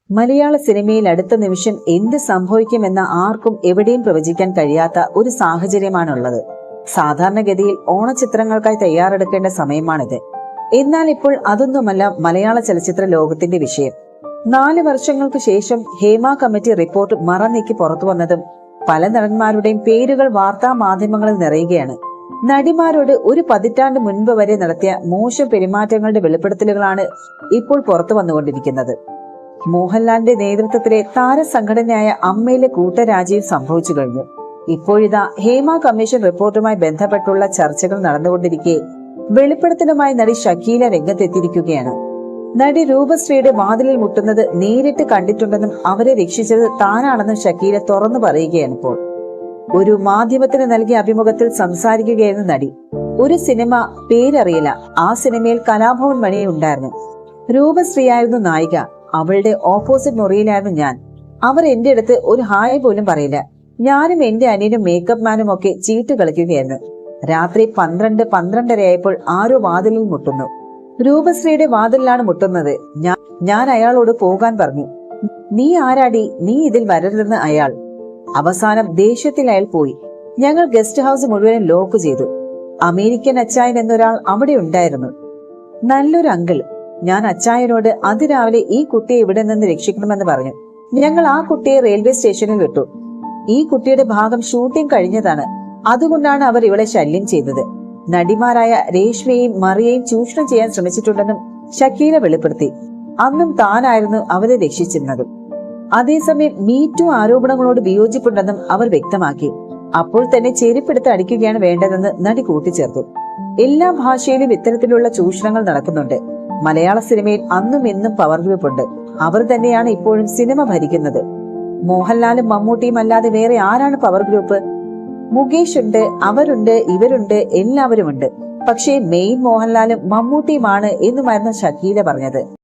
മലയാള സിനിമയിൽ അടുത്ത നിമിഷം എന്ത് സംഭവിക്കുമെന്ന ആർക്കും എവിടെയും പ്രവചിക്കാൻ കഴിയാത്ത ഒരു സാഹചര്യമാണുള്ളത്. സാധാരണഗതിയിൽ ഓണചിത്രങ്ങൾക്കായി തയ്യാറെടുക്കേണ്ട സമയമാണിത്. എന്നാൽ ഇപ്പോൾ അതൊന്നുമല്ല മലയാള ചലച്ചിത്ര ലോകത്തിന്റെ വിഷയം. 4 വർഷങ്ങൾക്ക് ശേഷം ഹേമ കമ്മിറ്റി റിപ്പോർട്ട് മറനീക്കി പുറത്തു വന്നതും പല നടന്മാരുടെയും പേരുകൾ വാർത്താ മാധ്യമങ്ങളിൽ നിറയുകയാണ്. നടിമാരോട് ഒരു പതിറ്റാണ്ട് മുൻപ് വരെ നടത്തിയ മോശം പെരുമാറ്റങ്ങളുടെ വെളിപ്പെടുത്തലുകളാണ് ഇപ്പോൾ പുറത്തു വന്നുകൊണ്ടിരിക്കുന്നത്. മോഹൻലാലിന്റെ നേതൃത്വത്തിലെ താരസംഘടനയായ അമ്മയിലെ കൂട്ടരാജിയും സംഭവിച്ചു കഴിഞ്ഞു. ഇപ്പോഴിതാ ഹേമ കമ്മീഷൻ റിപ്പോർട്ടുമായി ബന്ധപ്പെട്ടുള്ള ചർച്ചകൾ നടന്നുകൊണ്ടിരിക്കെ വെളിപ്പെടുത്തലുമായി നടി ഷക്കീല രംഗത്തെത്തിയിരിക്കുകയാണ്. നടി രൂപശ്രീയുടെ വാതിലിൽ മുട്ടുന്നത് നേരിട്ട് കണ്ടിട്ടുണ്ടെന്നും അവരെ രക്ഷിച്ചത് താനാണെന്നും ഷക്കീല തുറന്നു പറയുകയാണ്. ഇപ്പോൾ ഒരു മാധ്യമത്തിന് നൽകിയ അഭിമുഖത്തിൽ സംസാരിക്കുകയായിരുന്നു നടി. ഒരു സിനിമ പേരറിയില്ല, ആ സിനിമയിൽ കലാഭവൻ മണിയെ ഉണ്ടായിരുന്നു. രൂപശ്രീയായിരുന്നു നായിക. അവളുടെ ഓപ്പോസിറ്റ് മുറിയിലായിരുന്നു ഞാൻ. അവർ എന്റെ അടുത്ത് ഒരു ഹായ് പോലും പറയില്ല. ഞാനും എന്റെ അനിയനും മേക്കപ്പ് മാനും ഒക്കെ ചീട്ട് കളിക്കുകയായിരുന്നു. രാത്രി 12-12:30 ആയപ്പോൾ ആരോ വാതിലിൽ മുട്ടുന്നു. രൂപശ്രീയുടെ വാതിലിലാണ് മുട്ടുന്നത്. ഞാൻ അയാളോട് പോകാൻ പറഞ്ഞു. നീ ആരാടി, നീ ഇതിൽ വരരുതെന്ന് അയാൾ. അവസാനം ദേഷ്യത്തിൽ അയാൾ പോയി. ഞങ്ങൾ ഗസ്റ്റ് ഹൗസ് മുഴുവനും ലോക്ക് ചെയ്തു. അമേരിക്കൻ അച്ചായൻ എന്നൊരാൾ അവിടെ ഉണ്ടായിരുന്നു, നല്ലൊരു അങ്കിൾ. ഞാൻ അച്ചായനോട് അതിരാവിലെ ഈ കുട്ടിയെ ഇവിടെ നിന്ന് രക്ഷിക്കണമെന്ന് പറഞ്ഞു. ഞങ്ങൾ ആ കുട്ടിയെ റെയിൽവേ സ്റ്റേഷനിൽ വിട്ടു. ഈ കുട്ടിയുടെ ഭാഗം ഷൂട്ടിംഗ് കഴിഞ്ഞതാണ്, അതുകൊണ്ടാണ് അവർ ഇവളെ ശല്യം ചെയ്തത്. നടിമാരായ രേഷ്മയെയും മറിയെയും ചൂഷണം ചെയ്യാൻ ശ്രമിച്ചിട്ടുണ്ടെന്നും ഷക്കീല വെളിപ്പെടുത്തി. അന്നും താനായിരുന്നു അവരെ രക്ഷിച്ചിരുന്നത്. അതേസമയം മീറ്റു ആരോപണങ്ങളോട് വിയോജിപ്പുണ്ടെന്നും അവർ വ്യക്തമാക്കി. അപ്പോൾ തന്നെ ചെരുപ്പെടുത്ത് അടിക്കുകയാണ് വേണ്ടതെന്ന് നടി കൂട്ടിച്ചേർത്തു. എല്ലാ ഭാഷയിലും ഇത്തരത്തിലുള്ള ചൂഷണങ്ങൾ നടക്കുന്നുണ്ട്. മലയാള സിനിമയിൽ അന്നും എന്നും പവർ ഗ്രൂപ്പ് ഉണ്ട്. അവർ തന്നെയാണ് ഇപ്പോഴും സിനിമ ഭരിക്കുന്നത്. മോഹൻലാലും മമ്മൂട്ടിയും അല്ലാതെ വേറെ ആരാണ് പവർ ഗ്രൂപ്പ്? മുകേഷ് ഉണ്ട്, അവരുണ്ട്, ഇവരുണ്ട്, എല്ലാവരും ഉണ്ട്. പക്ഷേ മെയിൻ മോഹൻലാലും മമ്മൂട്ടിയുമാണ് എന്നുമായിരുന്നു ഷക്കീല പറഞ്ഞത്.